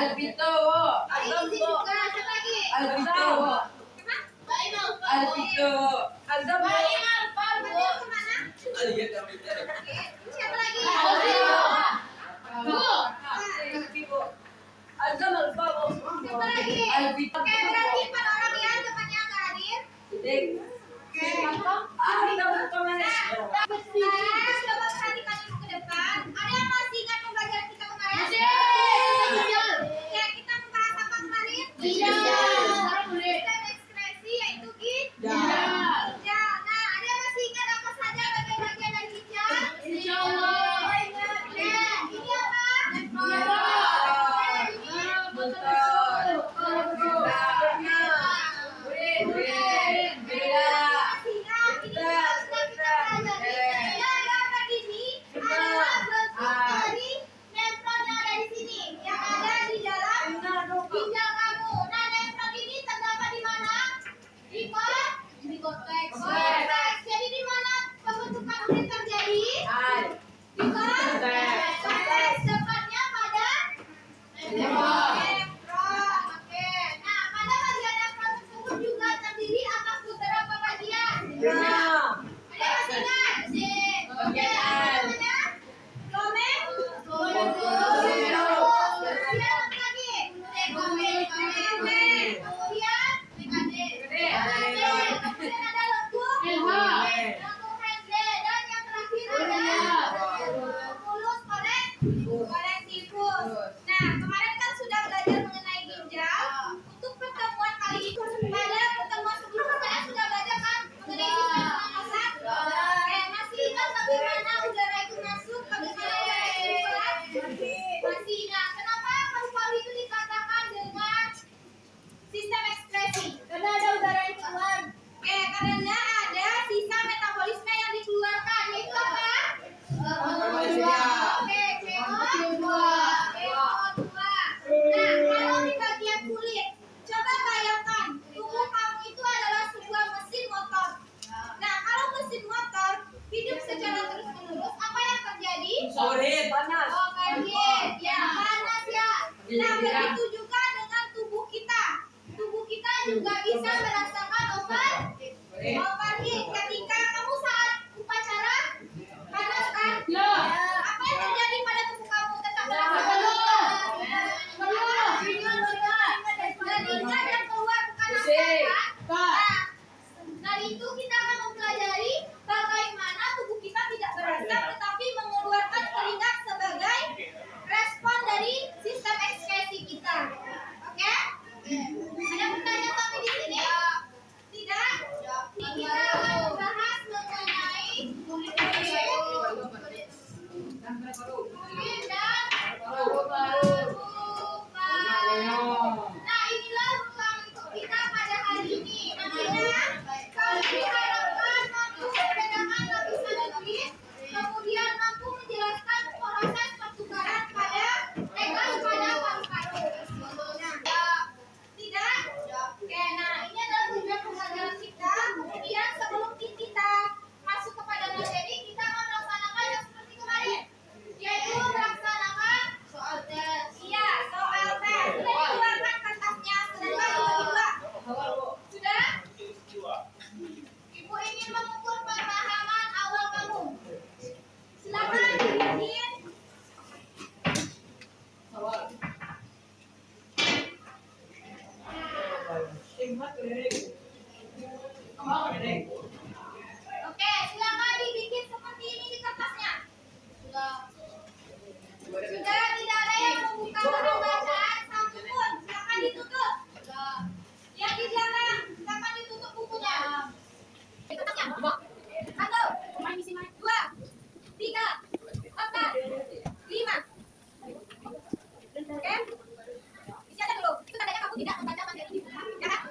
Alvito. Alvito. Alvito. Alvito. Alvito. Siapa lagi? Azam Alvaro. Siapa lagi? Alvito. Oke, berarti 4 orang ya temannya nggak hadir. Nah, coba perhatikan dulu ke depan. Ada yang masih ingat pembelajaran kita kemarin? Oke, kita membahas apa kemarin? Sistem ekspresi yaitu ginjal. Nah, ada yang masih ingat apa saja bagian-bagian dari ginjal? Oke, ini apa? Jadi di mana pembentukan urin terjadi? Di korteks, tepatnya pada nefron. Oke. Nah, pada bagian nefron tersebut juga terdiri atas beberapa bagian. Ada yang masih ingat? Oke, namanya domen. Kemudian apa lagi? Kemudian kemudian ada lengkung Henle, dan yang terakhir ada mulus kolektifus. Nah, kemarin kan sudah belajar mengenai ginjal. Untuk pertemuan kali ini, pada pertemuan sebelumnya kalian sudah belajar kan mengenai sistem pernapasan? Oke, masih ingat bagaimana udara itu masuk, bagaimana udara itu keluar? Masih ingat. Kenapa paru-paru itu dikatakan dengan sistem ekspresi? Karena ada udara yang keluar. Oke, karena ada sisa metabolisme yang dikeluarkan, yaitu apa? Oke, CO2. Nah, kalau di bagian kulit, coba bayangkan, tubuh kamu itu adalah sebuah mesin motor. Nah, kalau mesin motor hidup secara terus-menerus, apa yang terjadi? Panas. Oh, overheat. Ya, panas ya. Nah, begitu juga dengan tubuh kita. Tubuh kita juga bisa merasakan overheat. Ketika kamu saat upacara, panas kan? Apa yang terjadi pada tubuh kamu? Tetap keringat yang keluar bukan asap kan? Nah, dari itu kita akan mempelajari bagaimana tubuh kita tidak berasap tetapi mengeluarkan keringat sebagai respon dari sistem ekskresi kita. Oke? Ada pertanyaan sampai di sini? Tidak? Kita akan membahas mengenai kulit dan paru-paru. Nah, inilah ruang untuk kita pada hari ini. Nantinya kalian diharapkan mampu membedakan lapisan kulit, kemudian mampu menjelaskan proses pertukaran pada paru-paru. Tidak? Oke, nah ini adalah tujuan pembelajaran kita. Kemudian sebelum kita masuk kepada materi, kita akan melaksanakan yang seperti kemarin, yaitu melaksanakan soal tes. Iya, soal tes. Sudah dikeluarkan kertasnya, sudah dibagi dua. Sudah? Ibu ingin mengukur pemahaman awal kamu. Silakan dibikin. Oke, silakan dibikin seperti ini di kertasnya. Sudah tidak ada yang membuka bahan bacaan satupun. Silakan ditutup. Yang di belakang, silakan ditutup bukunya. Di kertasnya. 1, 2, 3, 4, 5. Oke? Isi aja dulu. Itu tandanya kamu tidak membaca materi di buku. Ya kan?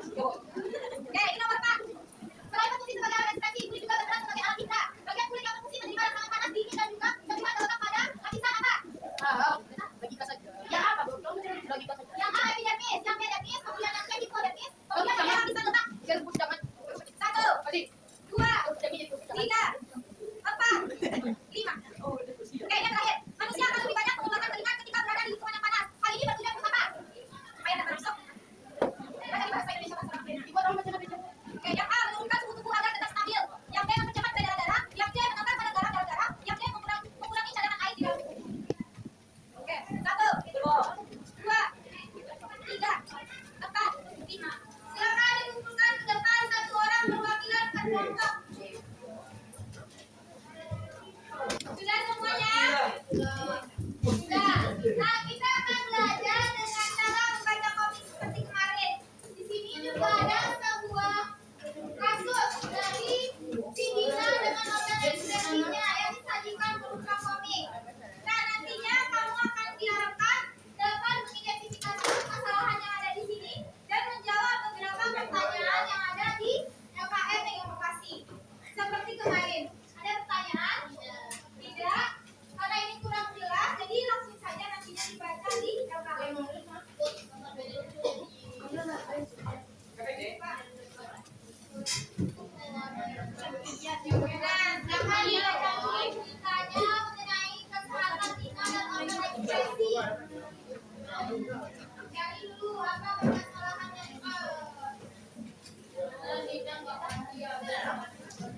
apa permasalahannya?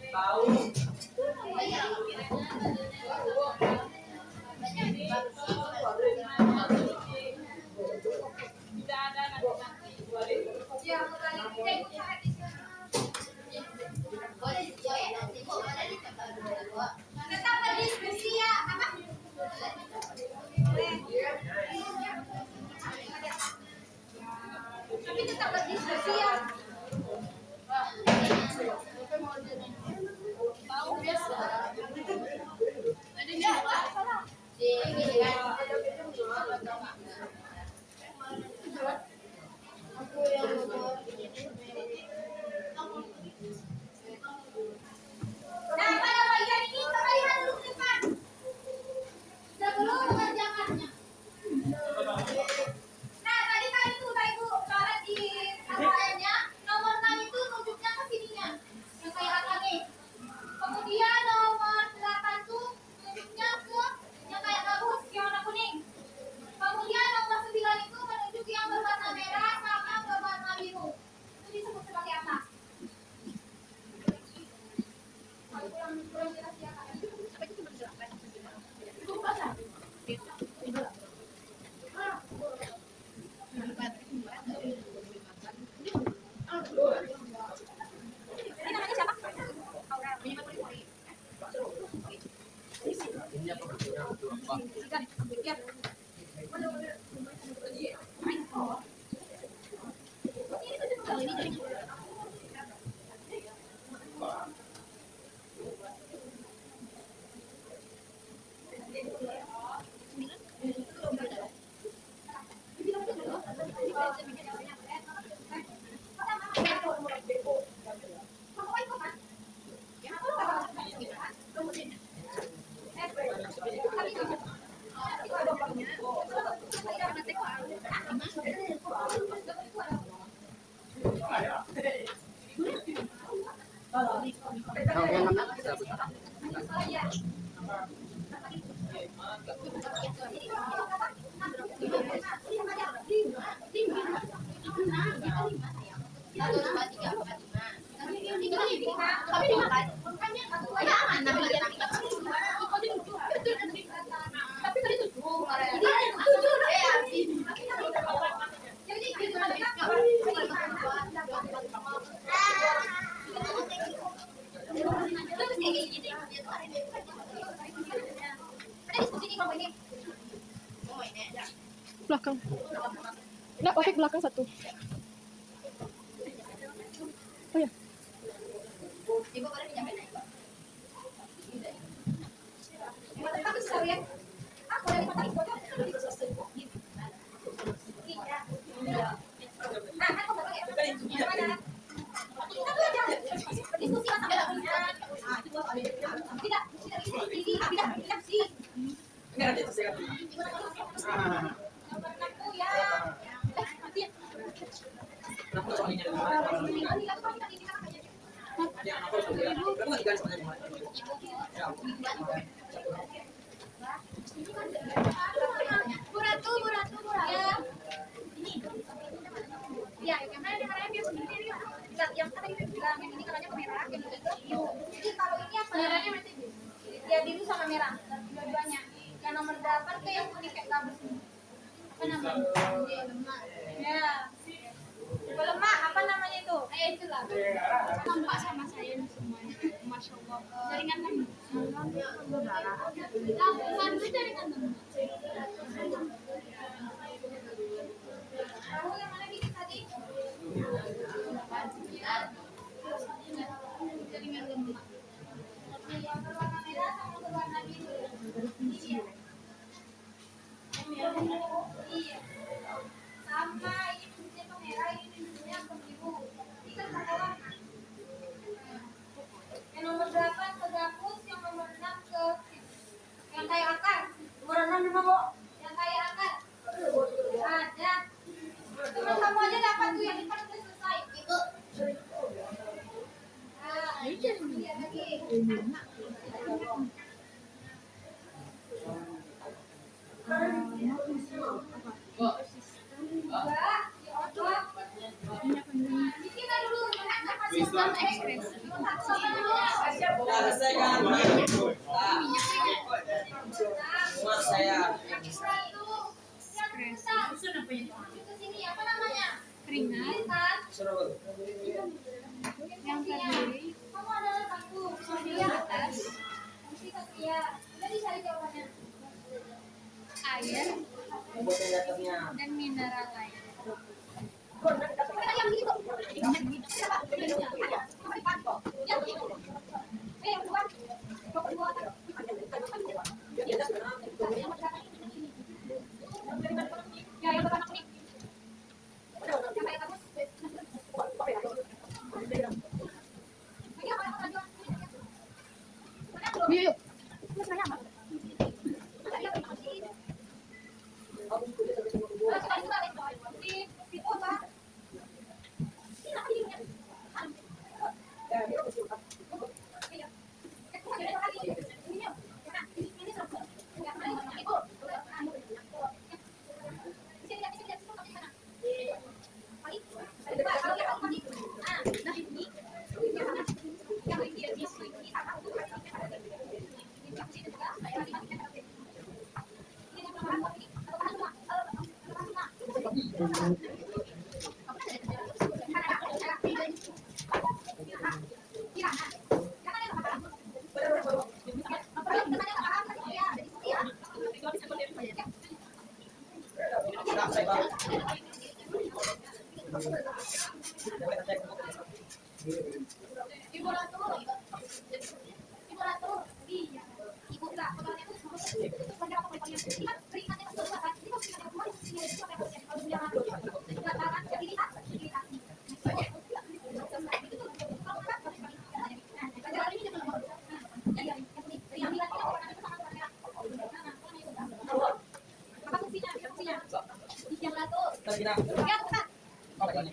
Tahu. Ya, tetap berdiskusi ya, apa? Tapi tetap berdiskusi ya. Nah, pada bagian ini kita lihat dulu ke depan. Sebelum mengerjakannya. Nah, tadi kan itu Bapak Ibu coret di KKN-nya, nomor 6 itu nunjuknya ke sininya. Yang kayak apa nih? Kemudian nomor 8 tuh nunjuknya ke yang kayak gabus, yang warna kuning. Kemudian nomor 9 itu menunjuk yang berwarna merah sama berwarna biru. Itu disebut sebagai apa? Kurang jelas ya, Kak. Apa itu belum jelas? Itu bahasa. Ini namanya siapa? Belakang. Enggak, Opik belakang satu. Oh ya. Buratu. Ya. Ya, yang mana yang biar sendiri ya. Yang tadi saya bilang yang ini kalanya merah, yang ini biru. Jadi kalau ini yang sebenarnya masih ya biru sama merah, dua-duanya. Yang nomor 8 tuh yang kuning kayak gabus ini. Apa namanya? Lemak. Ya. Lemak, apa namanya itu? Itulah. Tampak sama saya semuanya. Masya Allah. Jaringan kan? Lakukan itu jaringan kan? Kamu yang mana bikin tadi? Jaringan lemak. Yang berwarna merah sama berwarna biru. Iya. Iya. Sama ini bentuknya ke merah, ini bentuknya ke biru. Ini kan satu warna. Yang nomor 8 ke gabus, yang nomor 6 ke yang kayak akar. Nomor 6 di mana? Yang kayak akar. Ada. Teman kamu aja dapat tuh yang depan udah selesai. Ibu. Nah, ini lihat lagi. Enggak, sistem ekspresi. Selesaikan. Muat saya. Sini apa namanya? Keringat. Suruh. Yang terdiri. Kamu adalah aku. Sofia atas. Sofia. Jadi cari jawabannya. Air Buat yang datangnya. dan mineral lain. Yang gitu. Yuk. Ibu Ratu. Ibu Ratu. Iya. Ibu enggak. Yang Ratu. Terkira. Ya, bukan.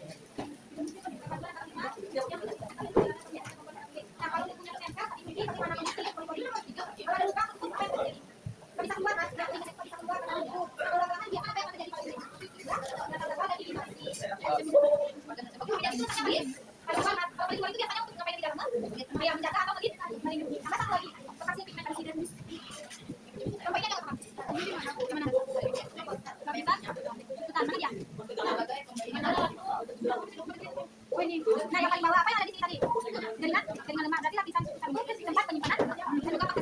Nah, yang paling bawah apa yang ada di sini tadi? Jaringan lemak berarti lapisan tempat penyimpanan dan juga pakai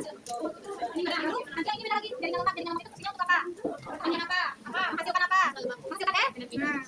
ini benar dulu. Nanti ini beda lagi. Jaringan lemak itu fungsinya untuk apa? Ini apa? Menghasilkan apa? Menghasilkan nah.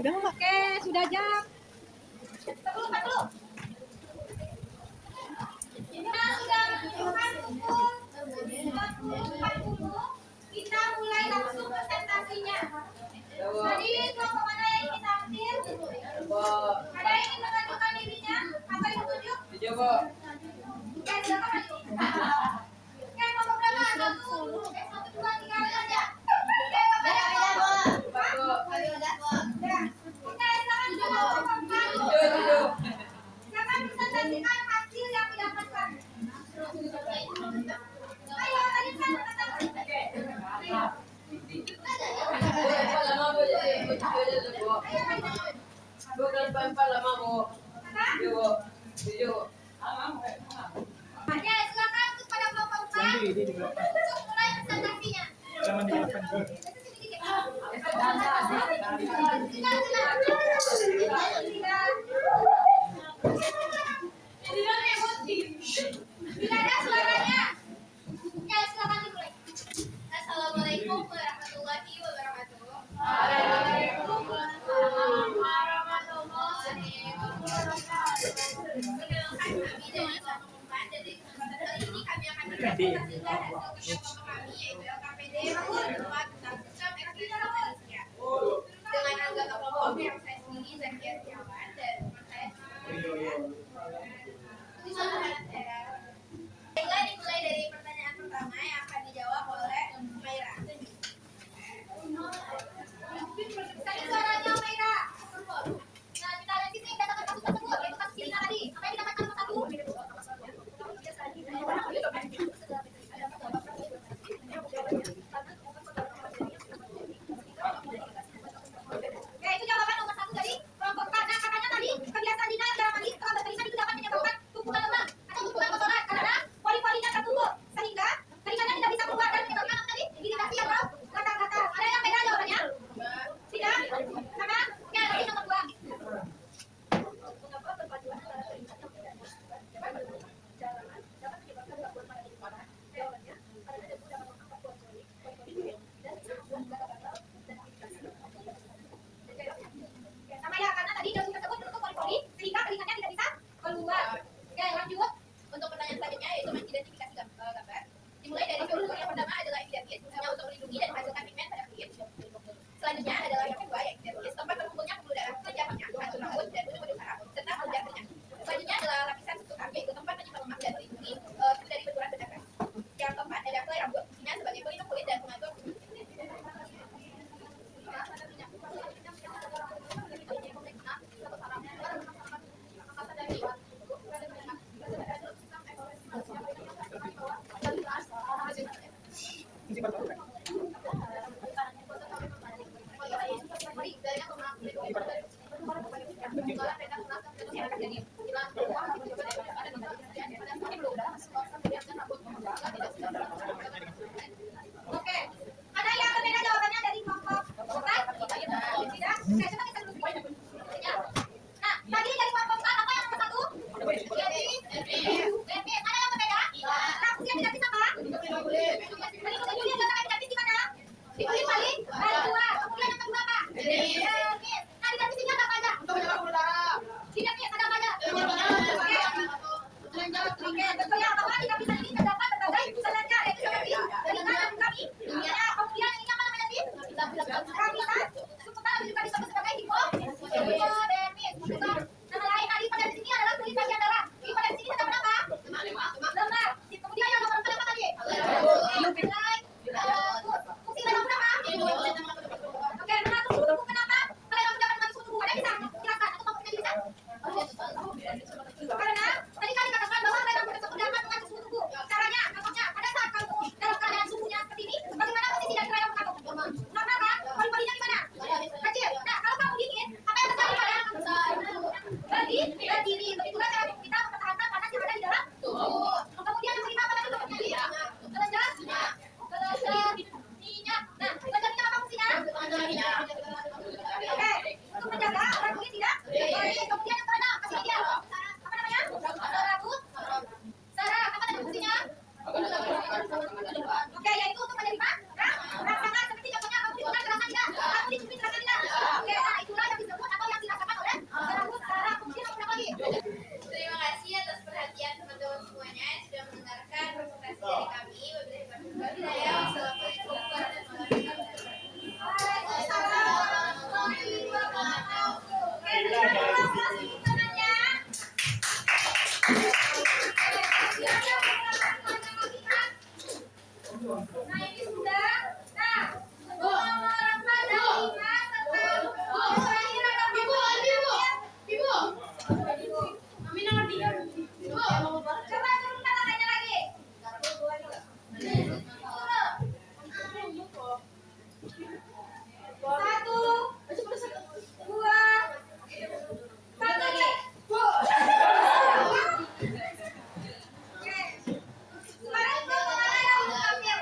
Oke, sudah jam. Kita mulai langsung presentasinya. Jadi mau kemana yang kita ambil? Ada yang ingin mengajukan dirinya? Apa yang ditunjuk? Coba. Oke, silakan maju. Oke, nomor berapa? Satu, dua, tiga, aja. Oke, Oke, silakan jawab. Silakan presentasikan hasil yang didapatkan. Ayo, tadi kan kata Hanya silakan kepada kelompok 4 untuk mulai presentasinya. Bila ada suaranya, ya silakan dimulai. Assalamualaikum warahmatullahi wabarakatuh. Waalaikumsalam warahmatullahi wabarakatuh. Perkenalkan kami dari kelompok 4 dari kesempatan kali ini kami akan mempresentasikan hasil kerja kelompok kami yaitu LKPD Mahur Tempat tentang Sistem Eksternal Manusia. Dengan anggota kelompok yang saya sendiri Zakia Setiawan dan teman saya Baiklah, dimulai dari pertanyaan pertama yang akan dijawab oleh Maira. Tadi suaranya Maira. Nah, kita lihat sini datakan kasus tersebut, yaitu kasus ini tadi. Apa yang didapatkan satu? Oke. Ada yang berbeda jawabannya dari kelompok empat? Tidak? Oke, coba kita dulu. Ya. Nah, tadi dari kelompok empat apa yang nomor satu? Ada yang berbeda? Nah, fungsi yang tidak sama? Tadi kemudian kata negatif di mana? Di paling dua. Kemudian yang kedua apa? Nah, di garis ini ada apa aja? Tidak, ada apa aja? Oke, tentunya bahwa di garis ini terdapat berbagai selancar yaitu seperti dari kanan kami. Ya, kemudian ini apa namanya sih? Ramitan, seputar juga disebut sebagai hipodermis. Nama lain tadi pada di sini adalah kulit bagian dalam. Di pada di sini terdapat apa? Lemak. Kemudian yang nomor 4 apa tadi? Fungsi dalam apa? Oke, mengatur suhu tubuh kenapa? Kalau yang dapat mengatur suhu tubuh, ada bisa jelaskan atau kamu bisa? Karena tadi kan dikatakan bahwa dalam tersebut dapat mengatur suhu tubuh. Caranya, contohnya, pada saat kamu dalam keadaan suhunya seperti ini, bagaimana posisi dari kerayang kamu? Normal kan? Pori-porinya di mana? Kecil. Nah, kalau kamu dingin, apa yang terjadi pada berdiri? Begitulah cara kita mempertahankan panas yang ada di dalam tubuh. Kemudian yang kelima apa tadi kelenjar? Minyak. Nah, kelenjar minyak apa fungsinya? Oke, untuk menjaga agar kulit tidak kering. Kemudian yang keenam, kasih dia. Apa namanya? Saraf. Apa tadi fungsinya? Oke, yaitu untuk menerima rangsangan seperti contohnya kamu diberikan rasa tidak? Kamu dicubit rasa tidak? Oke, nah itulah yang disebut atau yang dirasakan oleh saraf. Kemudian apa lagi? Terima kasih atas perhatian teman-teman semuanya yang sudah mendengarkan presentasi dari kami. Wabillahi hidayah. Wassalamualaikum warahmatullahi wabarakatuh. Waalaikumsalam warahmatullahi wabarakatuh. Oke, terima kasih temannya. Nah, ini sudah. Nah, nomor 4 dan 5 tentang terakhir ada coba turunkan tangannya lagi. Satu, dua, satu lagi. Oke. Sekarang itu kemana yang diambil?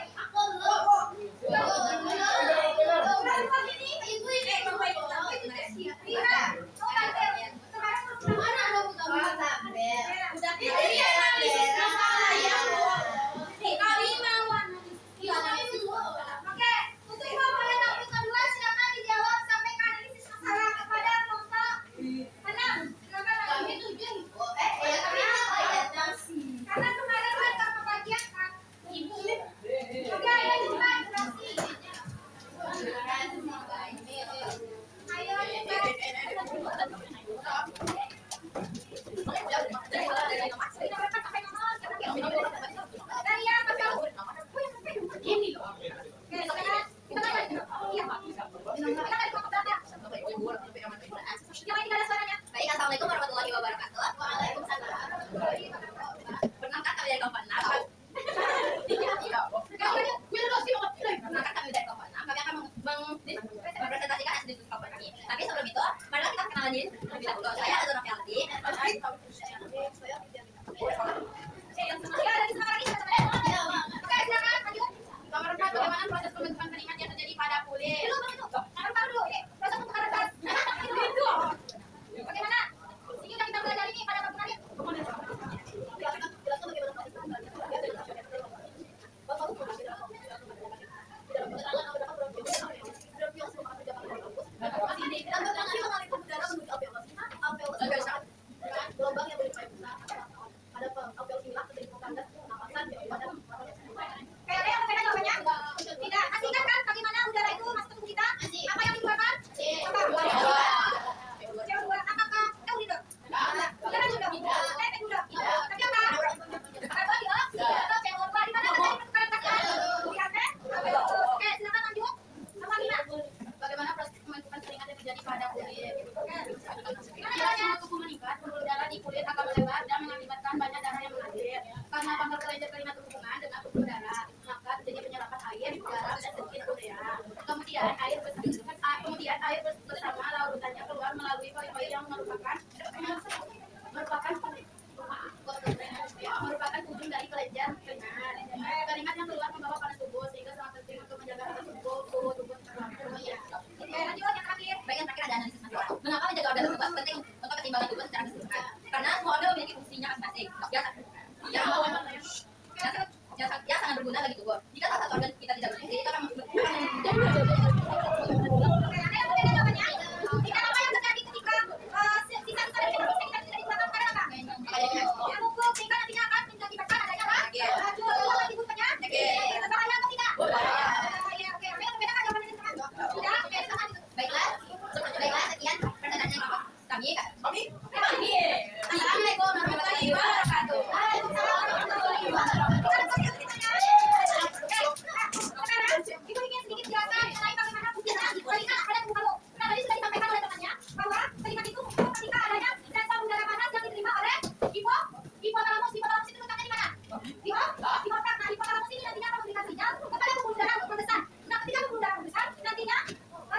kemudian air bersama larutannya keluar melalui koil-koil yang merupakan ujung dari kelenjar keringat yang keluar membawa panas tubuh sehingga sangat penting untuk menjaga rasa suhu tubuh ya. Lanjut yang terakhir. Baik, yang terakhir ada analisis masalah. Mengapa menjaga organ tubuh penting untuk keseimbangan tubuh secara keseluruhan? Karena semua organ memiliki fungsinya masing-masing. Ya sangat berguna bagi tubuh. Jika salah satu organ kita tidak berfungsi, itu akan Baiklah, sekian pertanyaannya kami. Assalamualaikum warahmatullahi wabarakatuh. Ibu ingin sedikit jelaskan mengenai bagaimana fungsinya ketika ada tubuh kamu. Nah, tadi sudah disampaikan oleh temannya bahwa ketika itu ketika adanya sensor udara panas yang diterima oleh hipotalamus itu letaknya di mana? Di otak. Nah, hipotalamus ini nantinya akan memberikan sinyal kepada pembuluh darah untuk membesar. Nah, ketika pembuluh darah membesar, nantinya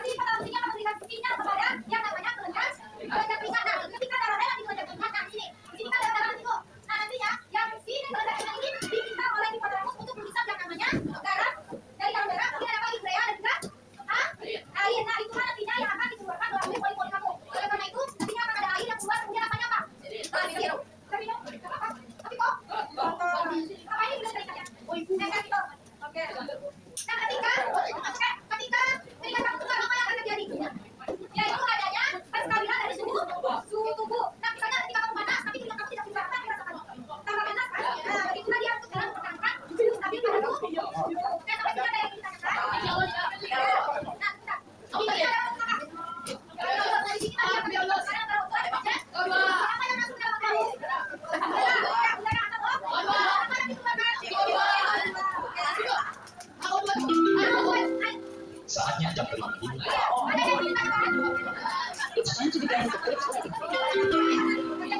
hipotalamus ini akan memberikan sinyal kepada yang namanya kelenjar pinggang. Nah, ketika darahnya di kelenjar pinggang, nah di sini kan ada darah itu. Nah, nantinya yang sini kelenjar pinggang ini diminta oleh hipotalamus untuk menghisap yang namanya darah dari dalam darah. Kemudian apa urea dan juga air. Nah, itu nantinya yang akan dikeluarkan melalui poli-poli kamu. Oleh karena itu, nantinya akan ada air yang keluar kemudian rasanya apa? Sirup. Tapi kok? Apa ini bisa dikatakan? Oke. Nah, ketika kamu keluar apa yang akan terjadi? Yaitu adanya penstabilan dari suhu tubuh. Nah, misalnya ketika kamu panas, tapi ketika kamu tidak keluar, apa dirasakan? Tambah panas kan? Nah, begitulah dia untuk dalam mempertahankan suhu stabil pada tubuh. Oke, sampai sini ada yang ditanyakan? Nah, bentar. Oke, dari sini tadi yang sekarang antara utuh ada budget. Apa yang masuk dalam kamu? Udara atau apa yang dikeluarkan? Saatnya jam 5 dimulai. Ada yang ditanyakan? It's time to begin the quick play. Ada